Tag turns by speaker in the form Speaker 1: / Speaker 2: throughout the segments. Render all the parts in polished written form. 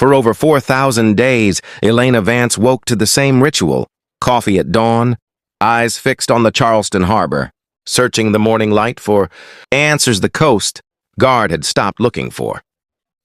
Speaker 1: For over 4,000 days, Elena Vance woke to the same ritual. Coffee at dawn, eyes fixed on the Charleston harbor, searching the morning light for answers the coast guard had stopped looking for.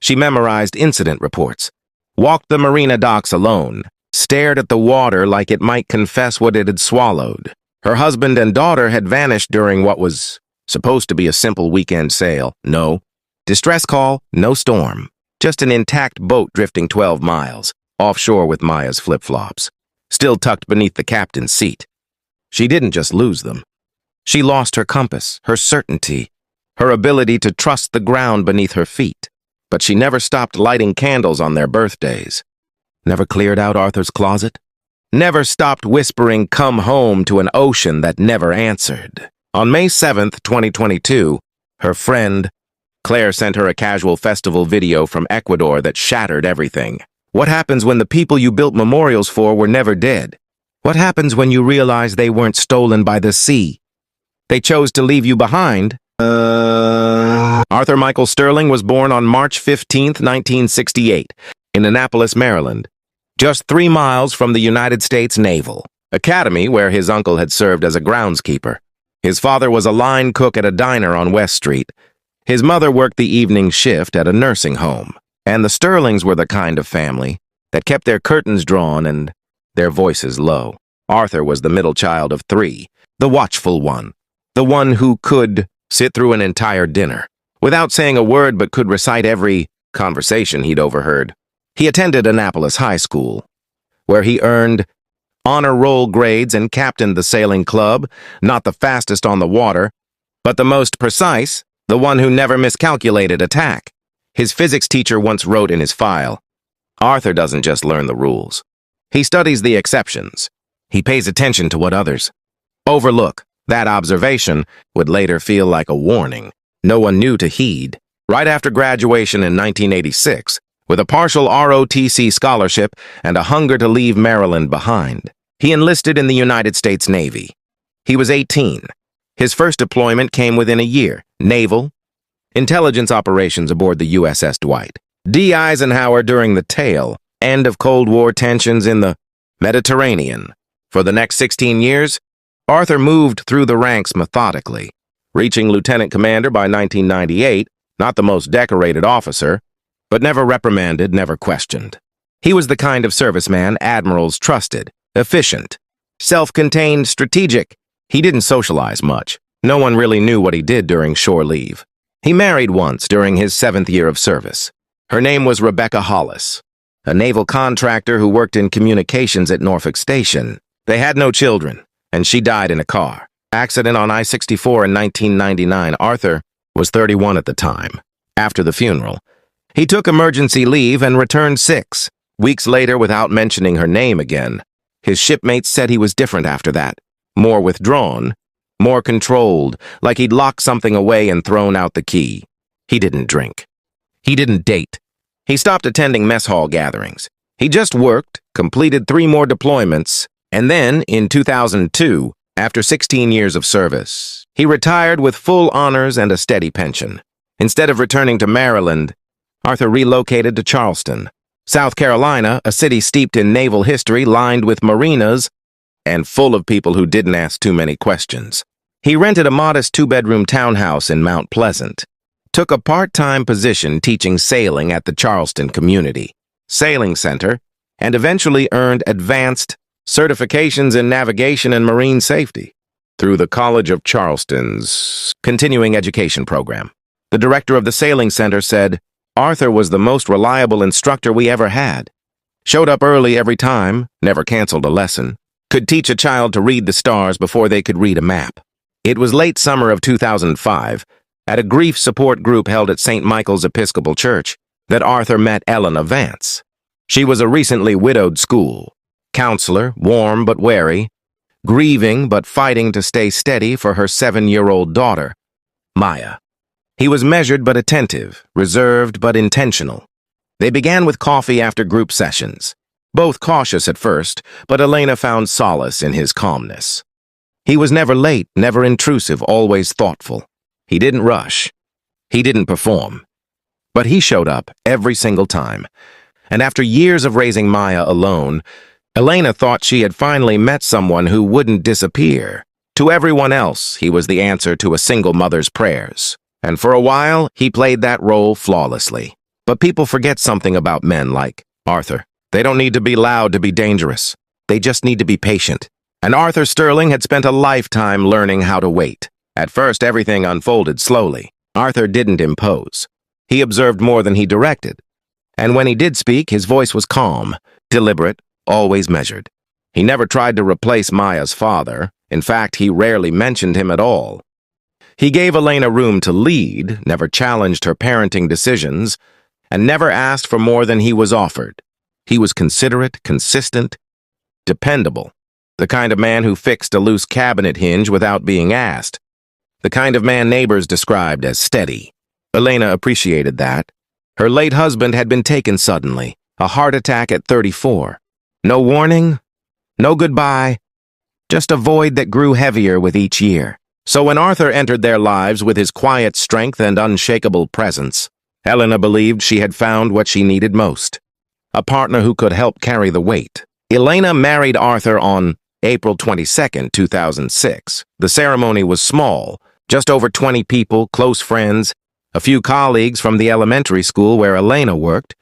Speaker 1: She memorized incident reports, walked the marina docks alone, stared at the water like it might confess what it had swallowed. Her husband and daughter had vanished during what was supposed to be a simple weekend sail. No distress call, no storm. Just an intact boat drifting 12 miles, offshore with Maya's flip-flops, still tucked beneath the captain's seat. She didn't just lose them. She lost her compass, her certainty, her ability to trust the ground beneath her feet. But she never stopped lighting candles on their birthdays. Never cleared out Arthur's closet. Never stopped whispering "come home" to an ocean that never answered. On May 7th, 2022, her friend Claire sent her a casual festival video from Ecuador that shattered everything. What happens when the people you built memorials for were never dead? What happens when you realize they weren't stolen by the sea? They chose to leave you behind? Arthur Michael Sterling was born on March 15, 1968, in Annapolis, Maryland, just 3 miles from the United States Naval Academy, where his uncle had served as a groundskeeper. His father was a line cook at a diner on West Street. His mother worked the evening shift at a nursing home, and the Sterlings were the kind of family that kept their curtains drawn and their voices low. Arthur was the middle child of 3, the watchful one, the one who could sit through an entire dinner without saying a word but could recite every conversation he'd overheard. He attended Annapolis High School, where he earned honor roll grades and captained the sailing club, not the fastest on the water, but the most precise, the one who never miscalculated attack. His physics teacher once wrote in his file, "Arthur doesn't just learn the rules. He studies the exceptions. He pays attention to what others overlook." That observation would later feel like a warning. No one knew to heed. Right after graduation in 1986, with a partial ROTC scholarship and a hunger to leave Maryland behind, he enlisted in the United States Navy. He was 18. His first deployment came within a year. Naval intelligence operations aboard the USS Dwight D. Eisenhower during the tail end of Cold War tensions in the Mediterranean. For the next 16 years, Arthur moved through the ranks methodically, reaching lieutenant commander by 1998, not the most decorated officer, but never reprimanded, never questioned. He was the kind of serviceman admirals trusted, efficient, self-contained, strategic. He didn't socialize much. No one really knew what he did during shore leave. He married once during his 7th year of service. Her name was Rebecca Hollis, a naval contractor who worked in communications at Norfolk Station. They had no children, and she died in a car accident on I-64 in 1999. Arthur was 31 at the time. After the funeral, he took emergency leave and returned 6 weeks later without mentioning her name again. His shipmates said he was different after that, more withdrawn, more controlled, like he'd locked something away and thrown out the key. He didn't drink. He didn't date. He stopped attending mess hall gatherings. He just worked, completed 3 more deployments, and then, in 2002, after 16 years of service, he retired with full honors and a steady pension. Instead of returning to Maryland, Arthur relocated to Charleston, South Carolina, a city steeped in naval history, lined with marinas, and full of people who didn't ask too many questions. He rented a modest 2-bedroom townhouse in Mount Pleasant, took a part-time position teaching sailing at the Charleston Community Sailing Center, and eventually earned advanced certifications in navigation and marine safety through the College of Charleston's continuing education program. The director of the Sailing Center said, "Arthur was the most reliable instructor we ever had. Showed up early every time, never canceled a lesson, could teach a child to read the stars before they could read a map." It was late summer of 2005, at a grief support group held at St. Michael's Episcopal Church, that Arthur met Elena Vance. She was a recently widowed school counselor, warm but wary, grieving but fighting to stay steady for her 7-year-old daughter, Maya. He was measured but attentive, reserved but intentional. They began with coffee after group sessions. Both cautious at first, but Elena found solace in his calmness. He was never late, never intrusive, always thoughtful. He didn't rush. He didn't perform. But he showed up every single time. And after years of raising Maya alone, Elena thought she had finally met someone who wouldn't disappear. To everyone else, he was the answer to a single mother's prayers. And for a while, he played that role flawlessly. But people forget something about men like Arthur. They don't need to be loud to be dangerous. They just need to be patient. And Arthur Sterling had spent a lifetime learning how to wait. At first, everything unfolded slowly. Arthur didn't impose. He observed more than he directed. And when he did speak, his voice was calm, deliberate, always measured. He never tried to replace Maya's father. In fact, he rarely mentioned him at all. He gave Elena room to lead, never challenged her parenting decisions, and never asked for more than he was offered. He was considerate, consistent, dependable. The kind of man who fixed a loose cabinet hinge without being asked. The kind of man neighbors described as steady. Elena appreciated that. Her late husband had been taken suddenly, a heart attack at 34. No warning, no goodbye, just a void that grew heavier with each year. So when Arthur entered their lives with his quiet strength and unshakable presence, Elena believed she had found what she needed most. A partner who could help carry the weight. Elena married Arthur on April 22, 2006. The ceremony was small, just over 20 people, close friends, a few colleagues from the elementary school where Elena worked,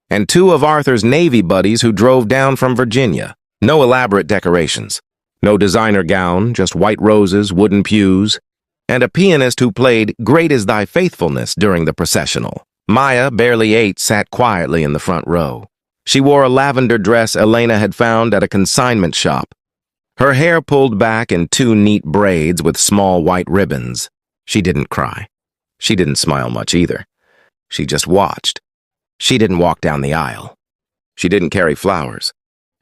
Speaker 1: and 2 of Arthur's Navy buddies who drove down from Virginia. No elaborate decorations. No designer gown, just white roses, wooden pews, and a pianist who played Great Is Thy Faithfulness during the processional. Maya, barely 8, sat quietly in the front row. She wore a lavender dress Elena had found at a consignment shop. Her hair pulled back in 2 neat braids with small white ribbons. She didn't cry. She didn't smile much either. She just watched. She didn't walk down the aisle. She didn't carry flowers.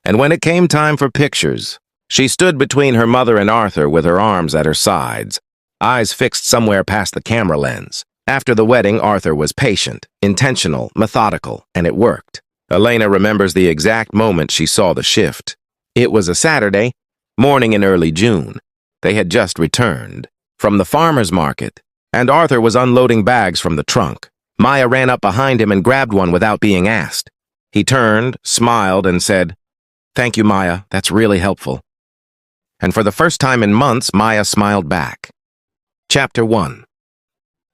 Speaker 1: And when it came time for pictures, she stood between her mother and Arthur with her arms at her sides, eyes fixed somewhere past the camera lens. After the wedding, Arthur was patient, intentional, methodical, and it worked. Elena remembers the exact moment she saw the shift. It was a Saturday, morning in early June. They had just returned from the farmer's market, and Arthur was unloading bags from the trunk. Maya ran up behind him and grabbed one without being asked. He turned, smiled, and said, "Thank you, Maya. That's really helpful." And for the first time in months, Maya smiled back. Chapter 1.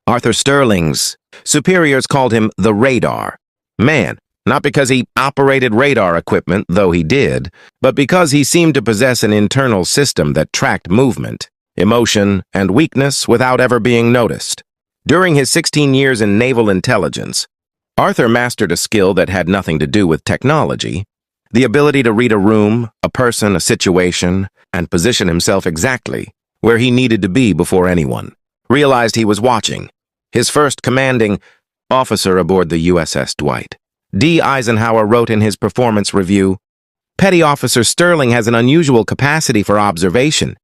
Speaker 1: Arthur Sterling's superiors called him the radar man, not because he operated radar equipment, though he did, but because he seemed to possess an internal system that tracked movement, emotion, and weakness without ever being noticed. During his 16 years in naval intelligence, Arthur mastered a skill that had nothing to do with technology, the ability to read a room, a person, a situation, and position himself exactly where he needed to be before anyone realized he was watching. His first commanding officer aboard the USS Dwight D. Eisenhower wrote in his performance review, "Petty Officer Sterling has an unusual capacity for observation.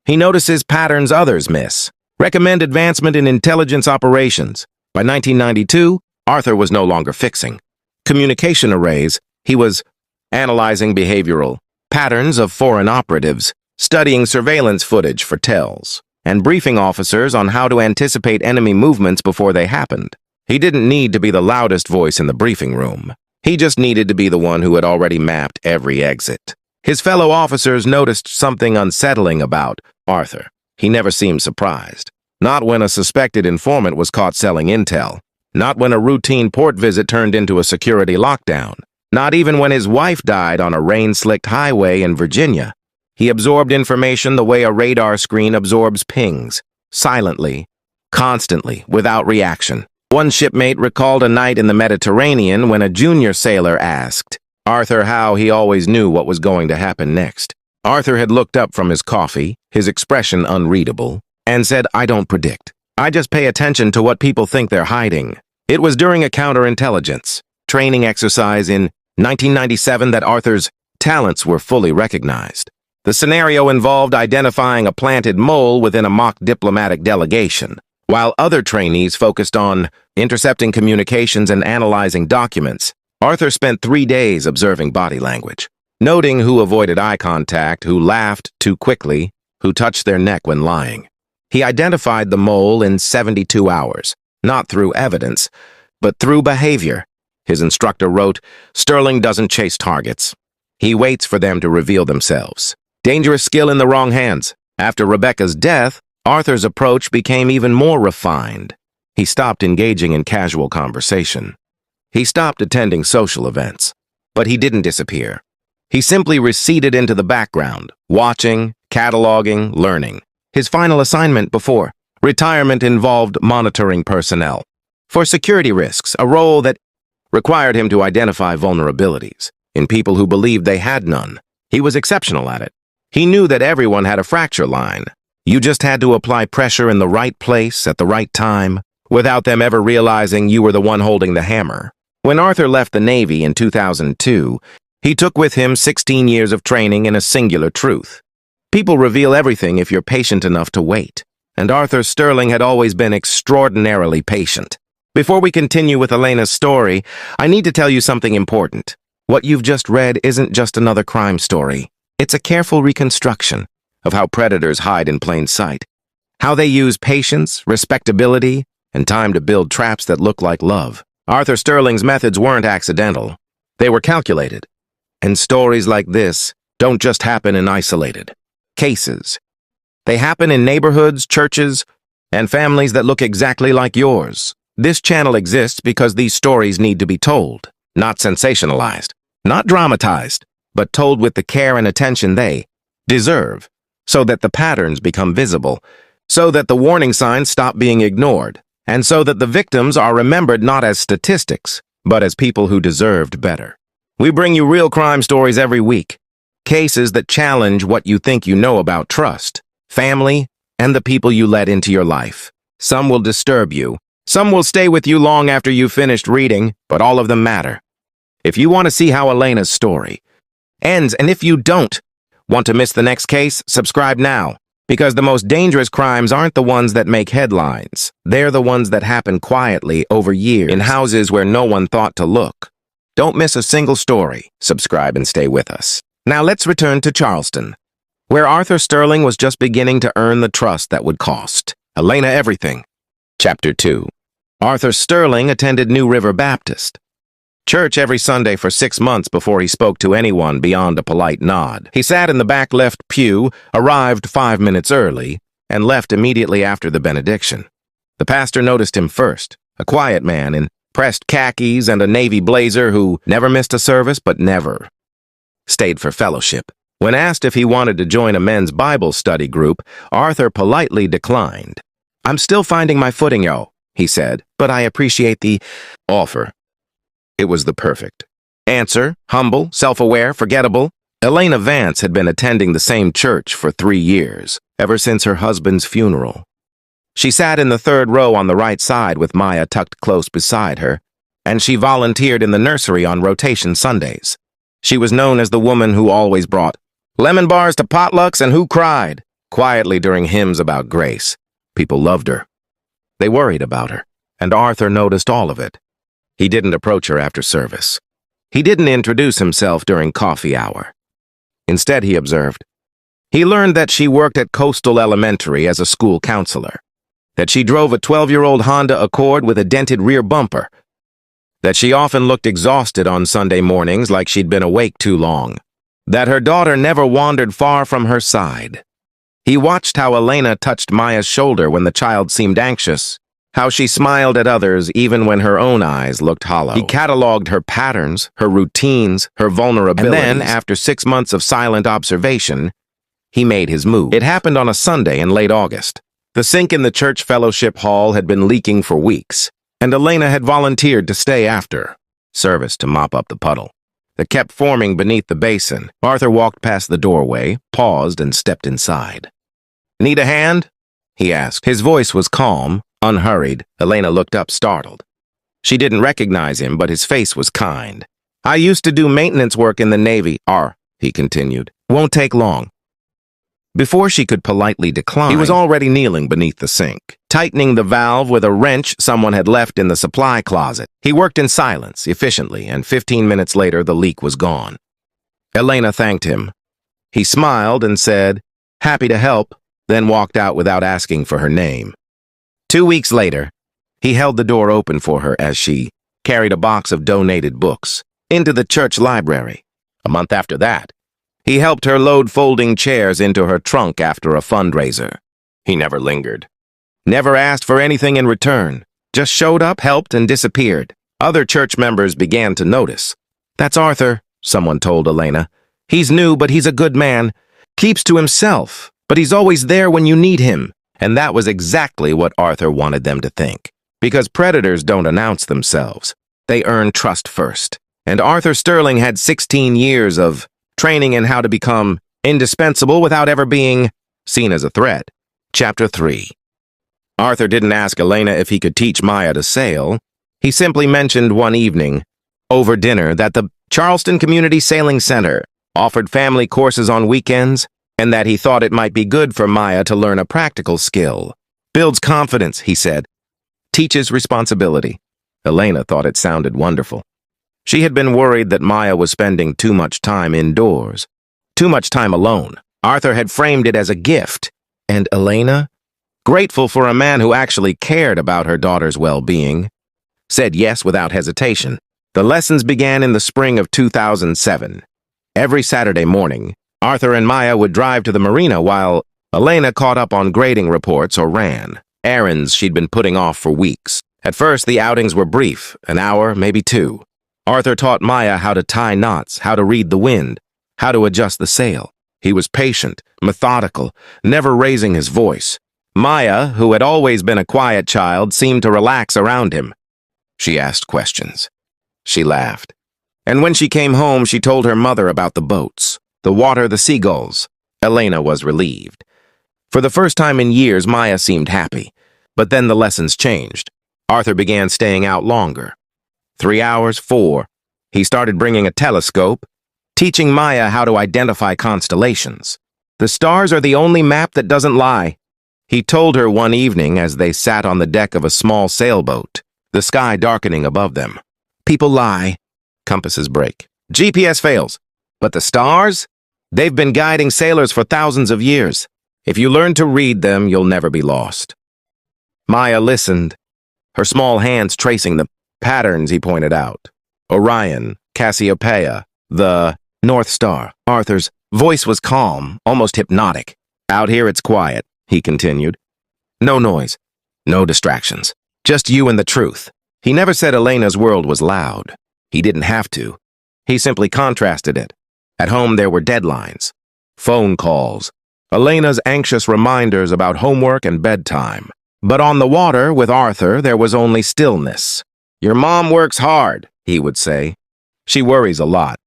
Speaker 1: He notices patterns others miss. Recommend advancement in intelligence operations." By 1992, Arthur was no longer fixing communication arrays. He was analyzing behavioral patterns of foreign operatives, studying surveillance footage for tells, and briefing officers on how to anticipate enemy movements before they happened. He didn't need to be the loudest voice in the briefing room. He just needed to be the one who had already mapped every exit. His fellow officers noticed something unsettling about Arthur. He never seemed surprised. Not when a suspected informant was caught selling intel. Not when a routine port visit turned into a security lockdown. Not even when his wife died on a rain-slicked highway in Virginia. He absorbed information the way a radar screen absorbs pings, silently, constantly, without reaction. One shipmate recalled a night in the Mediterranean when a junior sailor asked Arthur how he always knew what was going to happen next. Arthur had looked up from his coffee, his expression unreadable, and said, "I don't predict. I just pay attention to what people think they're hiding." It was during a counterintelligence training exercise in 1997 that Arthur's talents were fully recognized. The scenario involved identifying a planted mole within a mock diplomatic delegation, while other trainees focused on intercepting communications and analyzing documents. Arthur spent 3 days observing body language, noting who avoided eye contact, who laughed too quickly, who touched their neck when lying. He identified the mole in 72 hours, not through evidence, but through behavior. His instructor wrote, "Sterling doesn't chase targets. He waits for them to reveal themselves. Dangerous skill in the wrong hands." After Rebecca's death, Arthur's approach became even more refined. He stopped engaging in casual conversation. He stopped attending social events. But he didn't disappear. He simply receded into the background, watching, cataloging, learning. His final assignment before retirement involved monitoring personnel. For security risks, a role that required him to identify vulnerabilities in people who believed they had none. He was exceptional at it. He knew that everyone had a fracture line. You just had to apply pressure in the right place at the right time, without them ever realizing you were the one holding the hammer. When Arthur left the Navy in 2002, he took with him 16 years of training in a singular truth. People reveal everything if you're patient enough to wait. And Arthur Sterling had always been extraordinarily patient. Before we continue with Elena's story, I need to tell you something important. What you've just read isn't just another crime story. It's a careful reconstruction of how predators hide in plain sight, how they use patience, respectability, and time to build traps that look like love. Arthur Sterling's methods weren't accidental. They were calculated. And stories like this don't just happen in isolated cases. They happen in neighborhoods, churches, and families that look exactly like yours. This channel exists because these stories need to be told, not sensationalized, not dramatized, but told with the care and attention they deserve, so that the patterns become visible, so that the warning signs stop being ignored, and so that the victims are remembered not as statistics, but as people who deserved better. We bring you real crime stories every week, cases that challenge what you think you know about trust, family, and the people you let into your life. Some will disturb you. Some will stay with you long after you've finished reading, but all of them matter. If you want to see how Elena's story ends, and if you don't want to miss the next case, subscribe now. Because the most dangerous crimes aren't the ones that make headlines. They're the ones that happen quietly over years in houses where no one thought to look. Don't miss a single story. Subscribe and stay with us. Now let's return to Charleston, where Arthur Sterling was just beginning to earn the trust that would cost Elena everything. Chapter 2. Arthur Sterling attended New River Baptist Church every Sunday for 6 months before he spoke to anyone beyond a polite nod. He sat in the back left pew, arrived 5 minutes early, and left immediately after the benediction. The pastor noticed him first, a quiet man in pressed khakis and a navy blazer who never missed a service but never stayed for fellowship. When asked if he wanted to join a men's Bible study group, Arthur politely declined. "I'm still finding my footing, yo," he said, "but I appreciate the offer." It was the perfect answer, humble, self-aware, forgettable. Elena Vance had been attending the same church for 3 years, ever since her husband's funeral. She sat in the third row on the right side with Maya tucked close beside her, and she volunteered in the nursery on rotation Sundays. She was known as the woman who always brought lemon bars to potlucks and who cried quietly during hymns about grace. People loved her. They worried about her, and Arthur noticed all of it. He didn't approach her after service. He didn't introduce himself during coffee hour. Instead, he observed. He learned that she worked at Coastal Elementary as a school counselor, that she drove a 12-year-old Honda Accord with a dented rear bumper, that she often looked exhausted on Sunday mornings like she'd been awake too long, that her daughter never wandered far from her side. He watched how Elena touched Maya's shoulder when the child seemed anxious, how she smiled at others even when her own eyes looked hollow. He cataloged her patterns, her routines, her vulnerabilities. And then, after 6 months of silent observation, he made his move. It happened on a Sunday in late August. The sink in the church fellowship hall had been leaking for weeks, and Elena had volunteered to stay after service to mop up the puddle that kept forming beneath the basin. Arthur walked past the doorway, paused, and stepped inside. "Need a hand?" he asked. His voice was calm, unhurried. Elena looked up, startled. She didn't recognize him, but his face was kind. "I used to do maintenance work in the Navy, he continued. "Won't take long." Before she could politely decline, he was already kneeling beneath the sink, tightening the valve with a wrench someone had left in the supply closet. He worked in silence, efficiently, and 15 minutes later the leak was gone. Elena thanked him. He smiled and said, "Happy to help," then walked out without asking for her name. 2 weeks later, he held the door open for her as she carried a box of donated books into the church library. A month after that, he helped her load folding chairs into her trunk after a fundraiser. He never lingered. Never asked for anything in return. Just showed up, helped, and disappeared. Other church members began to notice. "That's Arthur," someone told Elena. "He's new, but he's a good man. Keeps to himself, but he's always there when you need him." And that was exactly what Arthur wanted them to think. Because predators don't announce themselves. They earn trust first. And Arthur Sterling had 16 years of training in how to become indispensable without ever being seen as a threat. Chapter 3. Arthur didn't ask Elena if he could teach Maya to sail. He simply mentioned one evening, over dinner, that the Charleston Community Sailing Center offered family courses on weekends, and that he thought it might be good for Maya to learn a practical skill. "Builds confidence," he said. "Teaches responsibility." Elena thought it sounded wonderful. She had been worried that Maya was spending too much time indoors, too much time alone. Arthur had framed it as a gift, and Elena, grateful for a man who actually cared about her daughter's well-being, said yes without hesitation. The lessons began in the spring of 2007. Every Saturday morning, Arthur and Maya would drive to the marina while Elena caught up on grading reports or ran errands she'd been putting off for weeks. At first, the outings were brief, an hour, maybe two. Arthur taught Maya how to tie knots, how to read the wind, how to adjust the sail. He was patient, methodical, never raising his voice. Maya, who had always been a quiet child, seemed to relax around him. She asked questions. She laughed. And when she came home, she told her mother about the boats, the water, the seagulls. Elena was relieved. For the first time in years, Maya seemed happy. But then the lessons changed. Arthur began staying out longer. 3 hours, 4. He started bringing a telescope, teaching Maya how to identify constellations. "The stars are the only map that doesn't lie," he told her one evening as they sat on the deck of a small sailboat, the sky darkening above them. "People lie. Compasses break. GPS fails. But the stars? They've been guiding sailors for thousands of years. If you learn to read them, you'll never be lost." Maya listened, her small hands tracing the patterns he pointed out. Orion, Cassiopeia, the North Star. Arthur's voice was calm, almost hypnotic. "Out here it's quiet," he continued. "No noise, no distractions. Just you and the truth." He never said Elena's world was loud. He didn't have to. He simply contrasted it. At home there were deadlines, phone calls, Elena's anxious reminders about homework and bedtime. But on the water with Arthur there was only stillness. "Your mom works hard," he would say. "She worries a lot."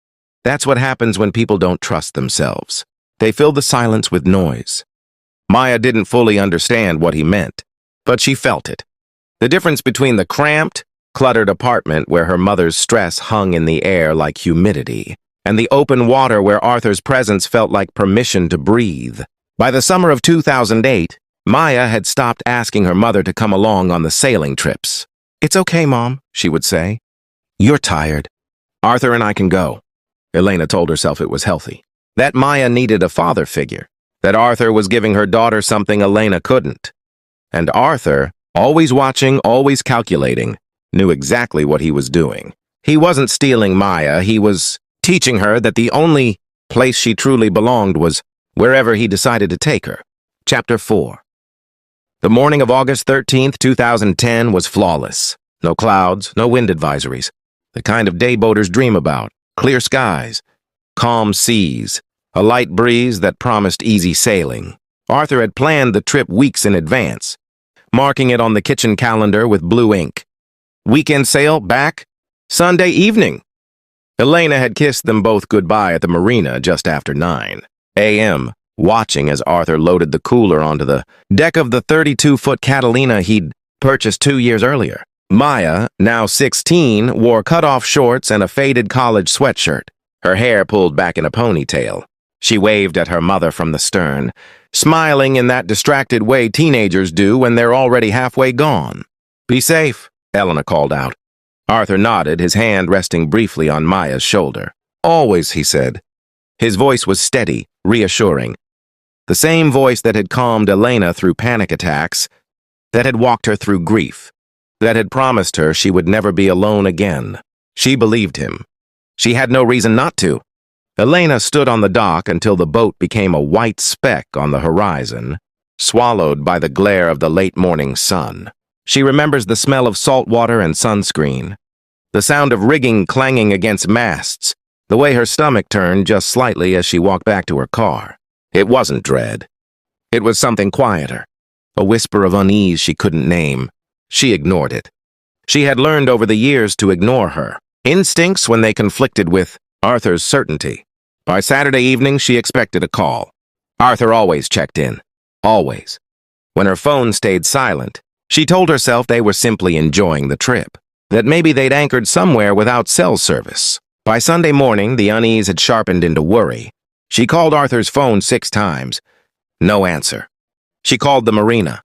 Speaker 1: That's what happens when people don't trust themselves. They fill the silence with noise. Maya didn't fully understand what he meant, but she felt it. The difference between the cramped, cluttered apartment where her mother's stress hung in the air like humidity, and the open water where Arthur's presence felt like permission to breathe. By the summer of 2008, Maya had stopped asking her mother to come along on the sailing trips. "It's okay, Mom," she would say. "You're tired. Arthur and I can go." Elena told herself it was healthy. That Maya needed a father figure. That Arthur was giving her daughter something Elena couldn't. And Arthur, always watching, always calculating, knew exactly what he was doing. He wasn't stealing Maya, he was teaching her that the only place she truly belonged was wherever he decided to take her. Chapter 4. The morning of August 13th, 2010 was flawless. No clouds, no wind advisories. The kind of day boaters dream about. Clear skies, calm seas, a light breeze that promised easy sailing. Arthur had planned the trip weeks in advance, marking it on the kitchen calendar with blue ink. Weekend sail back Sunday evening. Elena had kissed them both goodbye at the marina just after 9 a.m., watching as Arthur loaded the cooler onto the deck of the 32-foot Catalina he'd purchased 2 years earlier. Maya, now 16, wore cut-off shorts and a faded college sweatshirt, her hair pulled back in a ponytail. She waved at her mother from the stern, smiling in that distracted way teenagers do when they're already halfway gone. "Be safe," Elena called out. Arthur nodded, his hand resting briefly on Maya's shoulder. "Always," he said. His voice was steady, reassuring. The same voice that had calmed Elena through panic attacks, that had walked her through grief. that had promised her she would never be alone again. She believed him. She had no reason not to. Elena stood on the dock until the boat became a white speck on the horizon, swallowed by the glare of the late morning sun. She remembers the smell of salt water and sunscreen, the sound of rigging clanging against masts, the way her stomach turned just slightly as she walked back to her car. It wasn't dread. It was something quieter, a whisper of unease she couldn't name. She ignored it. She had learned over the years to ignore her instincts when they conflicted with Arthur's certainty. By Saturday evening, she expected a call. Arthur always checked in. Always. When her phone stayed silent, she told herself they were simply enjoying the trip, that maybe they'd anchored somewhere without cell service. By Sunday morning, the unease had sharpened into worry. She called Arthur's phone 6 times. No answer. She called the marina.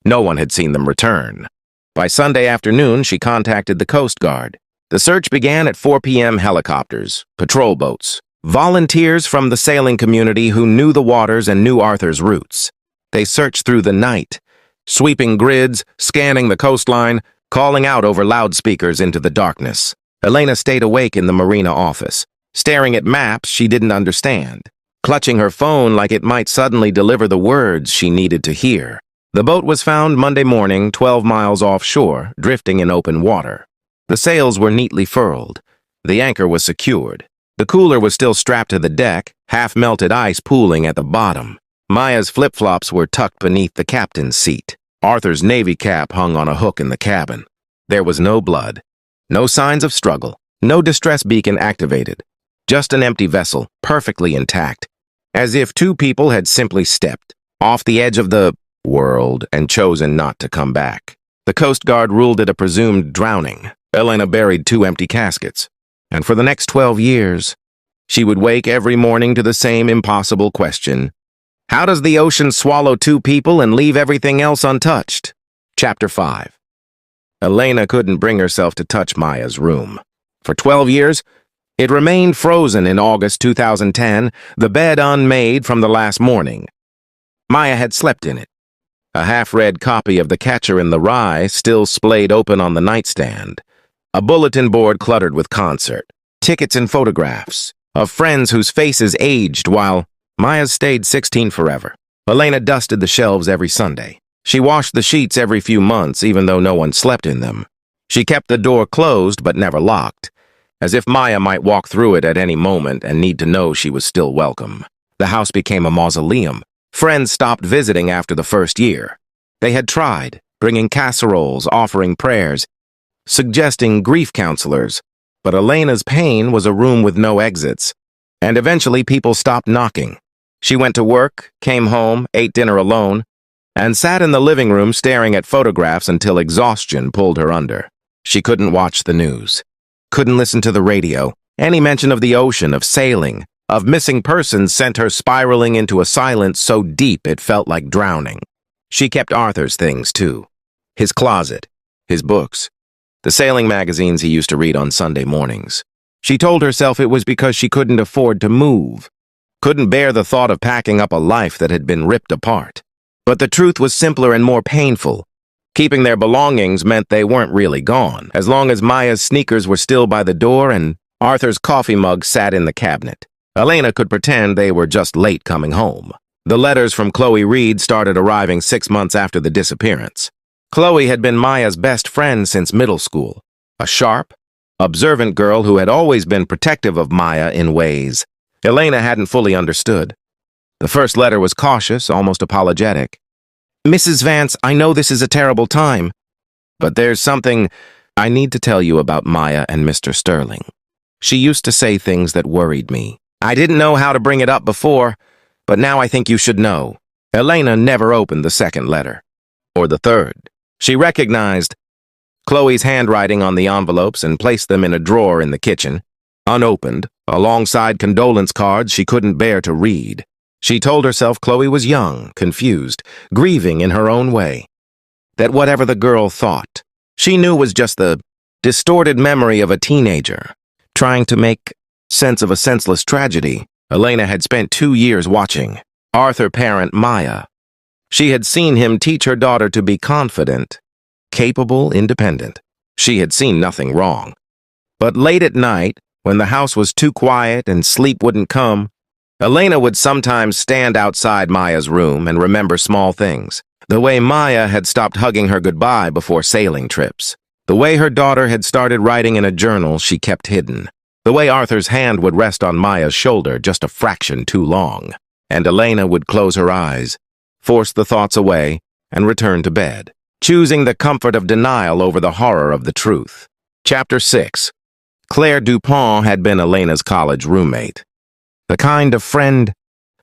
Speaker 1: No one had seen them return. By Sunday afternoon, she contacted the Coast Guard. The search began at 4 p.m. Helicopters, patrol boats, volunteers from the sailing community who knew the waters and knew Arthur's routes. They searched through the night, sweeping grids, scanning the coastline, calling out over loudspeakers into the darkness. Elena stayed awake in the marina office, staring at maps she didn't understand, clutching her phone like it might suddenly deliver the words she needed to hear. The boat was found Monday morning, 12 miles offshore, drifting in open water. The sails were neatly furled. The anchor was secured. The cooler was still strapped to the deck, half-melted ice pooling at the bottom. Maya's flip-flops were tucked beneath the captain's seat. Arthur's navy cap hung on a hook in the cabin. There was no blood, no signs of struggle, no distress beacon activated. Just an empty vessel, perfectly intact, as if 2 people had simply stepped off the edge of the world and chosen not to come back. The Coast Guard ruled it a presumed drowning. Elena buried 2 empty caskets, and for the next 12 years, she would wake every morning to the same impossible question. How does the ocean swallow 2 people and leave everything else untouched? Chapter 5. Elena couldn't bring herself to touch Maya's room. For 12 years, it remained frozen in August 2010, the bed unmade from the last morning. Maya had slept in it. A half-read copy of The Catcher in the Rye still splayed open on the nightstand. A bulletin board cluttered with concert, tickets and photographs of friends whose faces aged while Maya's stayed 16 forever. Elena dusted the shelves every Sunday. She washed the sheets every few months, even though no one slept in them. She kept the door closed but never locked, as if Maya might walk through it at any moment and need to know she was still welcome. The house became a mausoleum. Friends stopped visiting after the first year. They had tried, bringing casseroles, offering prayers, suggesting grief counselors, but Elena's pain was a room with no exits, and eventually people stopped knocking. She went to work, came home, ate dinner alone, and sat in the living room staring at photographs until exhaustion pulled her under. She couldn't watch the news, couldn't listen to the radio. Any mention of the ocean, of sailing, of missing persons sent her spiraling into a silence so deep it felt like drowning. She kept Arthur's things, too. His closet, his books, the sailing magazines he used to read on Sunday mornings. She told herself it was because she couldn't afford to move, couldn't bear the thought of packing up a life that had been ripped apart. But the truth was simpler and more painful. Keeping their belongings meant they weren't really gone, as long as Maya's sneakers were still by the door and Arthur's coffee mug sat in the cabinet. Elena could pretend they were just late coming home. The letters from Chloe Reed started arriving 6 months after the disappearance. Chloe had been Maya's best friend since middle school, a sharp, observant girl who had always been protective of Maya in ways Elena hadn't fully understood. The first letter was cautious, almost apologetic. Mrs. Vance, I know this is a terrible time, but there's something I need to tell you about Maya and Mr. Sterling. She used to say things that worried me. I didn't know how to bring it up before, but now I think you should know. Elena never opened the second letter, or the third. She recognized Chloe's handwriting on the envelopes and placed them in a drawer in the kitchen, unopened, alongside condolence cards she couldn't bear to read. She told herself Chloe was young, confused, grieving in her own way. That whatever the girl thought, she knew was just the distorted memory of a teenager, trying to make sense of a senseless tragedy. Elena had spent 2 years watching Arthur parent Maya. She had seen him teach her daughter to be confident, capable, independent. She had seen nothing wrong. But late at night, when the house was too quiet and sleep wouldn't come, Elena would sometimes stand outside Maya's room and remember small things. The way Maya had stopped hugging her goodbye before sailing trips. The way her daughter had started writing in a journal she kept hidden. The way Arthur's hand would rest on Maya's shoulder just a fraction too long. And Elena would close her eyes, force the thoughts away, and return to bed, choosing the comfort of denial over the horror of the truth. Chapter 6. Claire Dupont had been Elena's college roommate. The kind of friend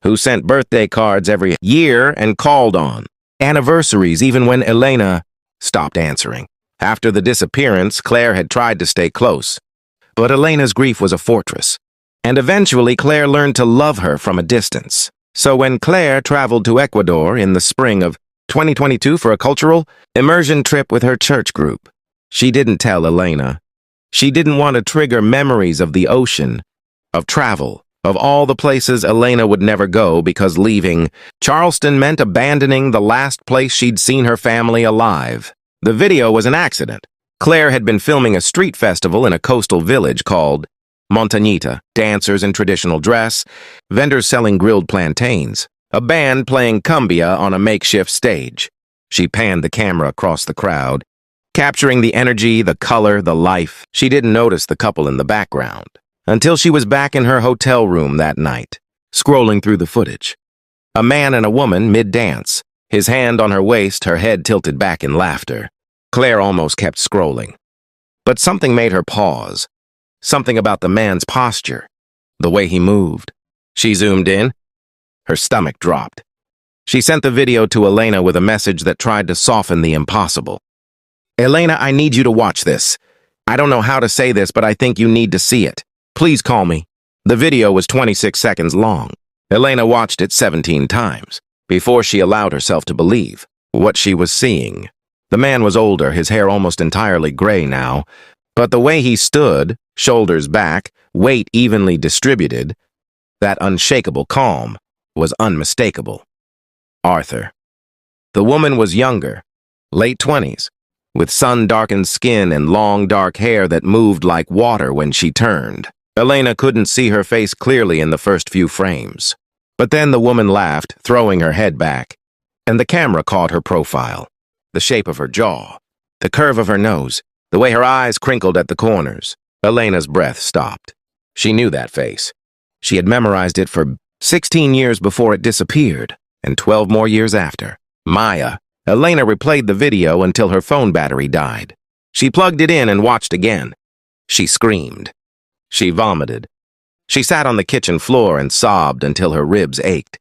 Speaker 1: who sent birthday cards every year and called on anniversaries even when Elena stopped answering. After the disappearance, Claire had tried to stay close, but Elena's grief was a fortress, and eventually Claire learned to love her from a distance. So when Claire traveled to Ecuador in the spring of 2022 for a cultural immersion trip with her church group, she didn't tell Elena. She didn't want to trigger memories of the ocean, of travel, of all the places Elena would never go because leaving Charleston meant abandoning the last place she'd seen her family alive. The video was an accident. Claire had been filming a street festival in a coastal village called Montañita, dancers in traditional dress, vendors selling grilled plantains, a band playing cumbia on a makeshift stage. She panned the camera across the crowd, capturing the energy, the color, the life. She didn't notice the couple in the background until she was back in her hotel room that night, scrolling through the footage. A man and a woman mid-dance, his hand on her waist, her head tilted back in laughter. Claire almost kept scrolling. But something made her pause. Something about the man's posture, the way he moved. She zoomed in. Her stomach dropped. She sent the video to Elena with a message that tried to soften the impossible. Elena, I need you to watch this. I don't know how to say this, but I think you need to see it. Please call me. The video was 26 seconds long. Elena watched it 17 times before she allowed herself to believe what she was seeing. The man was older, his hair almost entirely gray now, but the way he stood, shoulders back, weight evenly distributed, that unshakable calm, was unmistakable. Arthur. The woman was younger, late 20s, with sun-darkened skin and long dark hair that moved like water when she turned. Elena couldn't see her face clearly in the first few frames. But then the woman laughed, throwing her head back, and the camera caught her profile. The shape of her jaw, the curve of her nose, the way her eyes crinkled at the corners. Elena's breath stopped. She knew that face. She had memorized it for 16 years before it disappeared, and 12 more years after. Maya. Elena replayed the video until her phone battery died. She plugged it in and watched again. She screamed. She vomited. She sat on the kitchen floor and sobbed until her ribs ached.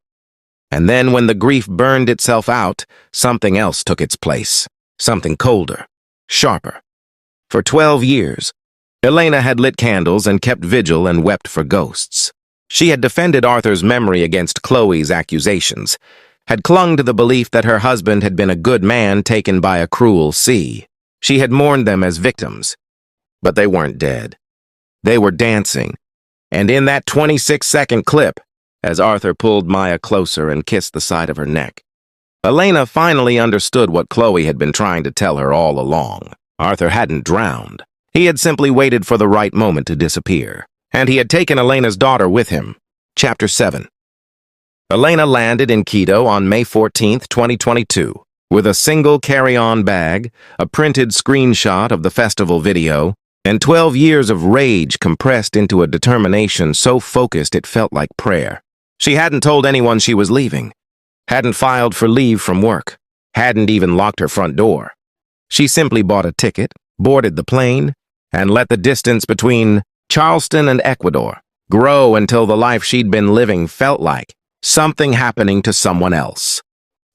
Speaker 1: And then when the grief burned itself out, something else took its place. Something colder, sharper. For 12 years, Elena had lit candles and kept vigil and wept for ghosts. She had defended Arthur's memory against Chloe's accusations, had clung to the belief that her husband had been a good man taken by a cruel sea. She had mourned them as victims, but they weren't dead. They were dancing, and in that 26-second clip, as Arthur pulled Maya closer and kissed the side of her neck, Elena finally understood what Chloe had been trying to tell her all along. Arthur hadn't drowned. He had simply waited for the right moment to disappear, and he had taken Elena's daughter with him. Chapter 7. Elena landed in Quito on May 14, 2022, with a single carry-on bag, a printed screenshot of the festival video, and 12 years of rage compressed into a determination so focused it felt like prayer. She hadn't told anyone she was leaving, hadn't filed for leave from work, hadn't even locked her front door. She simply bought a ticket, boarded the plane, and let the distance between Charleston and Ecuador grow until the life she'd been living felt like something happening to someone else.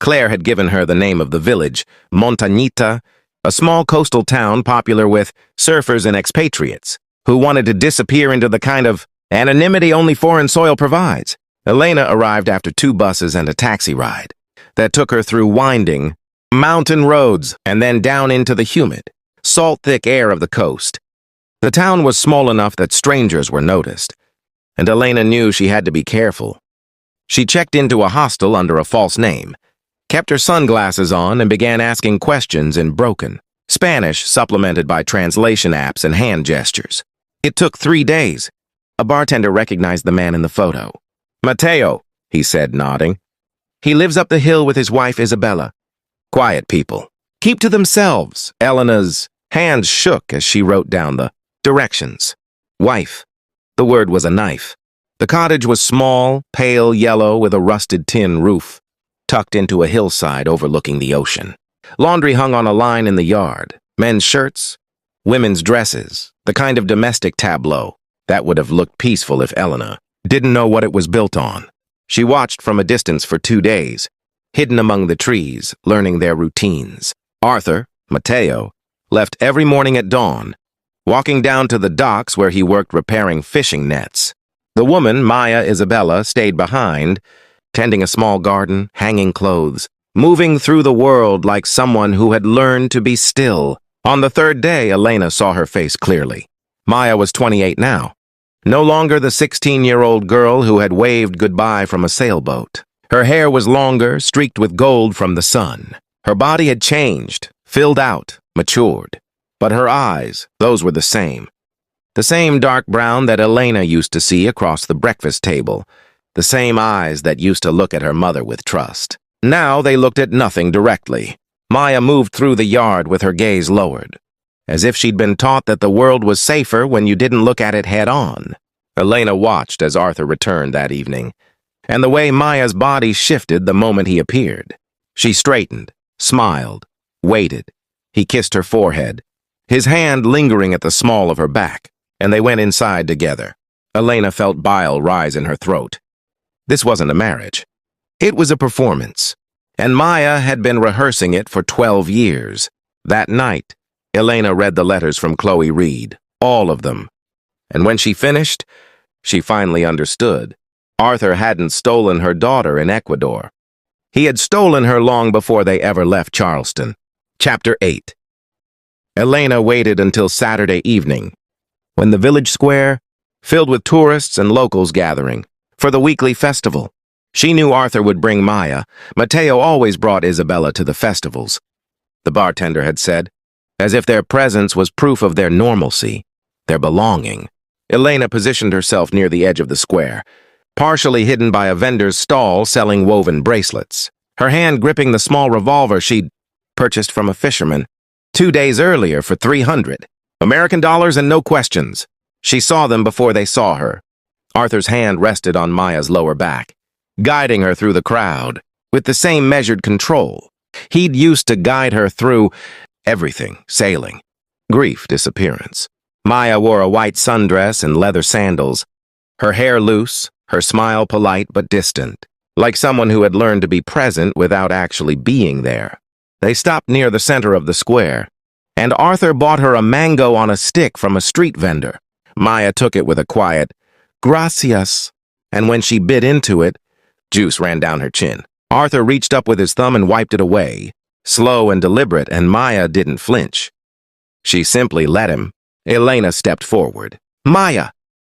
Speaker 1: Claire had given her the name of the village, Montañita, a small coastal town popular with surfers and expatriates who wanted to disappear into the kind of anonymity only foreign soil provides. Elena arrived after 2 buses and a taxi ride that took her through winding mountain roads and then down into the humid, salt-thick air of the coast. The town was small enough that strangers were noticed, and Elena knew she had to be careful. She checked into a hostel under a false name, kept her sunglasses on, and began asking questions in broken, Spanish supplemented by translation apps and hand gestures. It took 3 days. A bartender recognized the man in the photo. "Mateo," he said, nodding. "He lives up the hill with his wife, Isabella. Quiet people. Keep to themselves." Elena's hands shook as she wrote down the directions. Wife. The word was a knife. The cottage was small, pale yellow with a rusted tin roof, tucked into a hillside overlooking the ocean. Laundry hung on a line in the yard. Men's shirts, women's dresses, the kind of domestic tableau that would have looked peaceful if Elena didn't know what it was built on. She watched from a distance for 2 days, hidden among the trees, learning their routines. Arthur, Mateo, left every morning at dawn, walking down to the docks where he worked repairing fishing nets. The woman, Maya Isabella, stayed behind, tending a small garden, hanging clothes, moving through the world like someone who had learned to be still. On the 3rd day, Elena saw her face clearly. Maya was 28 now, no longer the 16-year-old girl who had waved goodbye from a sailboat. Her hair was longer, streaked with gold from the sun. Her body had changed, filled out, matured. But her eyes, those were the same. The same dark brown that Elena used to see across the breakfast table. The same eyes that used to look at her mother with trust. Now they looked at nothing directly. Maya moved through the yard with her gaze lowered, as if she'd been taught that the world was safer when you didn't look at it head-on. Elena watched as Arthur returned that evening, and the way Maya's body shifted the moment he appeared. She straightened, smiled, waited. He kissed her forehead, his hand lingering at the small of her back, and they went inside together. Elena felt bile rise in her throat. This wasn't a marriage. It was a performance, and Maya had been rehearsing it for 12 years. That night, Elena read the letters from Chloe Reed, all of them. And when she finished, she finally understood. Arthur hadn't stolen her daughter in Ecuador. He had stolen her long before they ever left Charleston. Chapter 8. Elena waited until Saturday evening, when the village square, filled with tourists and locals gathering, for the weekly festival. She knew Arthur would bring Maya. Mateo always brought Isabella to the festivals, the bartender had said, as if their presence was proof of their normalcy, their belonging. Elena positioned herself near the edge of the square, partially hidden by a vendor's stall selling woven bracelets, her hand gripping the small revolver she'd purchased from a fisherman 2 days earlier for $300 American dollars and no questions. She saw them before they saw her. Arthur's hand rested on Maya's lower back, guiding her through the crowd with the same measured control he'd used to guide her through everything: sailing, grief, disappearance. Maya wore a white sundress and leather sandals, her hair loose, her smile polite but distant, like someone who had learned to be present without actually being there. They stopped near the center of the square, and Arthur bought her a mango on a stick from a street vendor. Maya took it with a quiet, "Gracias," and when she bit into it, juice ran down her chin. Arthur reached up with his thumb and wiped it away, slow and deliberate, and Maya didn't flinch. She simply let him. Elena stepped forward. "Maya!"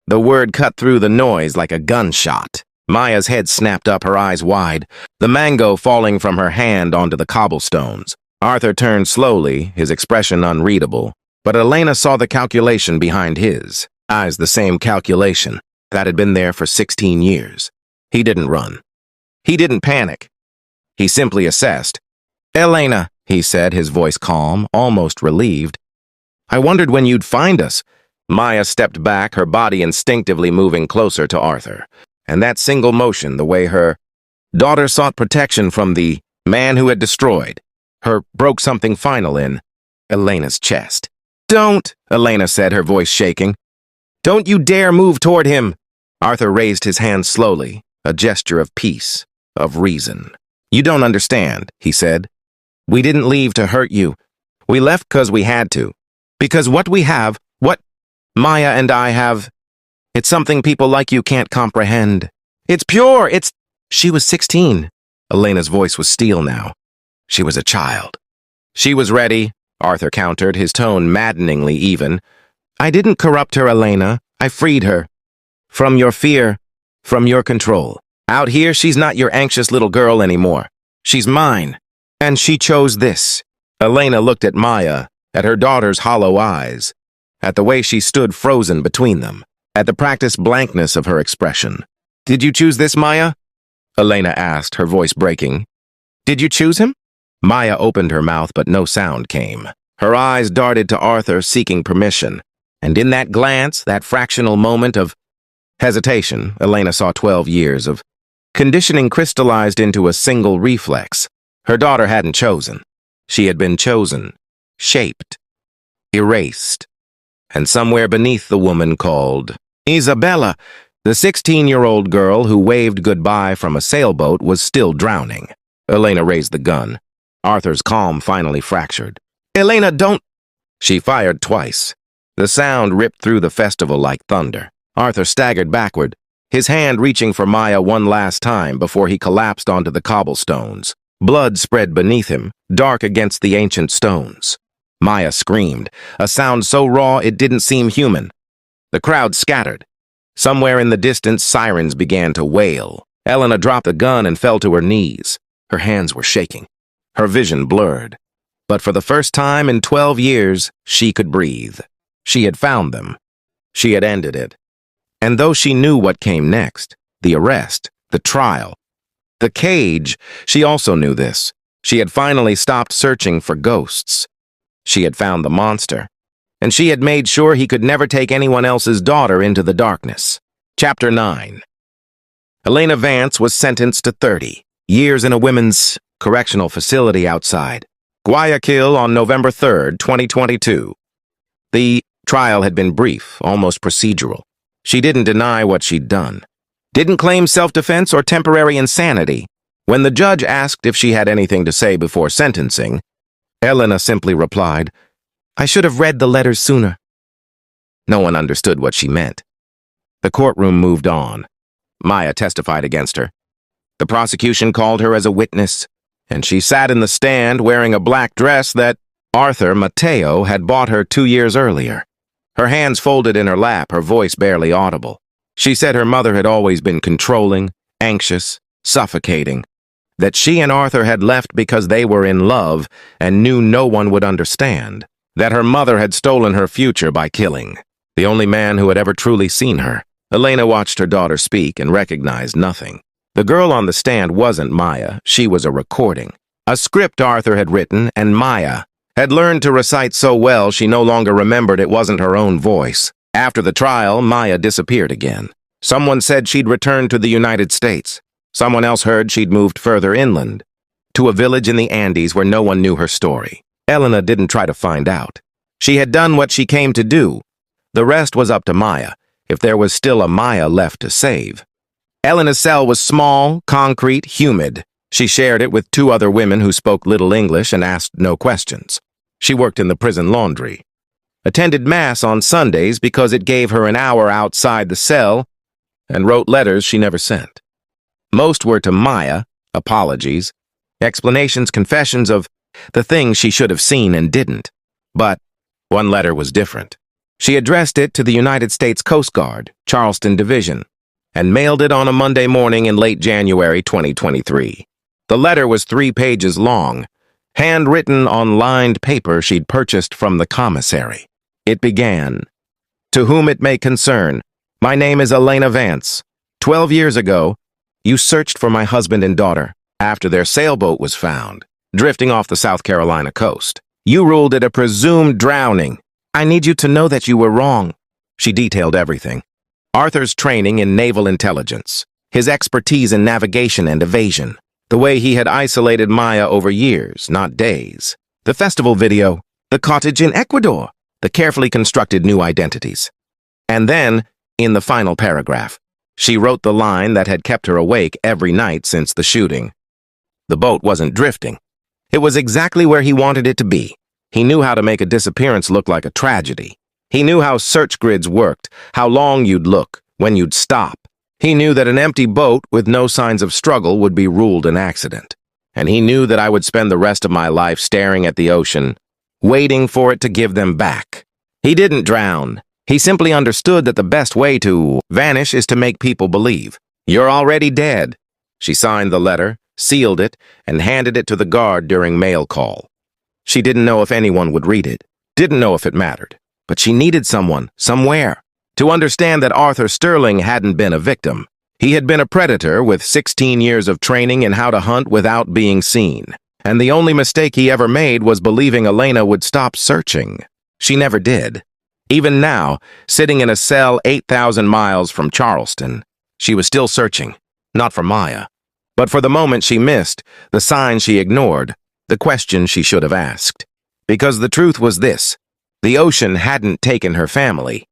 Speaker 1: The word cut through the noise like a gunshot. Maya's head snapped up, her eyes wide, the mango falling from her hand onto the cobblestones. Arthur turned slowly, his expression unreadable, but Elena saw the calculation behind his eyes, the same calculation that had been there for 16 years. He didn't run. He didn't panic. He simply assessed. "Elena," he said, his voice calm, almost relieved. "I wondered when you'd find us." Maya stepped back, her body instinctively moving closer to Arthur. And that single motion, the way her daughter sought protection from the man who had destroyed her, broke something final in Elena's chest. "Don't," Elena said, her voice shaking. "Don't you dare move toward him." Arthur raised his hand slowly, a gesture of peace, of reason. "You don't understand," he said. "We didn't leave to hurt you. We left 'cause we had to. Because what we have, what Maya and I have, it's something people like you can't comprehend. It's pure, it's—" She was 16. Elena's voice was steel now. She was a child. "She was ready," Arthur countered, his tone maddeningly even. "I didn't corrupt her, Elena. I freed her. From your fear, from your control. Out here, she's not your anxious little girl anymore. She's mine. And she chose this." Elena looked at Maya, at her daughter's hollow eyes, at the way she stood frozen between them, at the practiced blankness of her expression. "Did you choose this, Maya?" Elena asked, her voice breaking. "Did you choose him?" Maya opened her mouth, but no sound came. Her eyes darted to Arthur, seeking permission. And in that glance, that fractional moment of hesitation, Elena saw 12 years of conditioning crystallized into a single reflex. Her daughter hadn't chosen. She had been chosen, shaped, erased. And somewhere beneath the woman called Isabella, the 16-year-old girl who waved goodbye from a sailboat, was still drowning. Elena raised the gun. Arthur's calm finally fractured. "Elena, don't—" She fired twice. The sound ripped through the festival like thunder. Arthur staggered backward, his hand reaching for Maya one last time before he collapsed onto the cobblestones. Blood spread beneath him, dark against the ancient stones. Maya screamed, a sound so raw it didn't seem human. The crowd scattered. Somewhere in the distance, sirens began to wail. Elena dropped the gun and fell to her knees. Her hands were shaking. Her vision blurred. But for the first time in 12 years, she could breathe. She had found them. She had ended it. And though she knew what came next, the arrest, the trial, the cage, she also knew this. She had finally stopped searching for ghosts. She had found the monster. And she had made sure he could never take anyone else's daughter into the darkness. Chapter 9. Elena Vance was sentenced to 30 years in a women's correctional facility outside Guayaquil on November 3rd, 2022. The trial had been brief, almost procedural. She didn't deny what she'd done. Didn't claim self-defense or temporary insanity. When the judge asked if she had anything to say before sentencing, Elena simply replied, "I should have read the letters sooner." No one understood what she meant. The courtroom moved on. Maya testified against her. The prosecution called her as a witness, and she sat in the stand wearing a black dress that Arthur Mateo had bought her 2 years earlier. Her hands folded in her lap, her voice barely audible. She said her mother had always been controlling, anxious, suffocating, that she and Arthur had left because they were in love and knew no one would understand, that her mother had stolen her future by killing the only man who had ever truly seen her. Elena watched her daughter speak and recognized nothing. The girl on the stand wasn't Maya. She was a recording, a script Arthur had written, and Maya had learned to recite so well she no longer remembered it wasn't her own voice. After the trial, Maya disappeared again. Someone said she'd returned to the United States. Someone else heard she'd moved further inland, to a village in the Andes where no one knew her story. Elena didn't try to find out. She had done what she came to do. The rest was up to Maya, if there was still a Maya left to save. Elena's cell was small, concrete, humid. She shared it with 2 other women who spoke little English and asked no questions. She worked in the prison laundry, attended Mass on Sundays because it gave her an hour outside the cell, and wrote letters she never sent. Most were to Maya, apologies, explanations, confessions of the things she should have seen and didn't. But one letter was different. She addressed it to the United States Coast Guard, Charleston Division, and mailed it on a Monday morning in late January 2023. The letter was 3 pages long, handwritten on lined paper she'd purchased from the commissary. It began, "To whom it may concern, my name is Elena Vance. 12 years ago, you searched for my husband and daughter after their sailboat was found, drifting off the South Carolina coast. You ruled it a presumed drowning. I need you to know that you were wrong." She detailed everything. Arthur's training in naval intelligence, his expertise in navigation and evasion, the way he had isolated Maya over years, not days, the festival video, the cottage in Ecuador, the carefully constructed new identities. And then, in the final paragraph, she wrote the line that had kept her awake every night since the shooting. The boat wasn't drifting. It was exactly where he wanted it to be. He knew how to make a disappearance look like a tragedy. He knew how search grids worked, how long you'd look, when you'd stop. He knew that an empty boat with no signs of struggle would be ruled an accident. And he knew that I would spend the rest of my life staring at the ocean, waiting for it to give them back. He didn't drown. He simply understood that the best way to vanish is to make people believe. "You're already dead." She signed the letter, sealed it, and handed it to the guard during mail call. She didn't know if anyone would read it. Didn't know if it mattered, but she needed someone, somewhere, to understand that Arthur Sterling hadn't been a victim. He had been a predator with 16 years of training in how to hunt without being seen. And the only mistake he ever made was believing Elena would stop searching. She never did. Even now, sitting in a cell 8,000 miles from Charleston, she was still searching, not for Maya, but for the moment she missed, the signs she ignored, the question she should have asked. Because the truth was this: the ocean hadn't taken her family.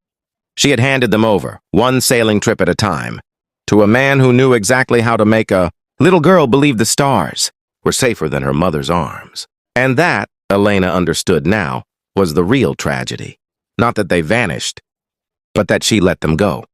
Speaker 1: She had handed them over, one sailing trip at a time, to a man who knew exactly how to make a little girl believe the stars were safer than her mother's arms. And that, Elena understood now, was the real tragedy. Not that they vanished, but that she let them go.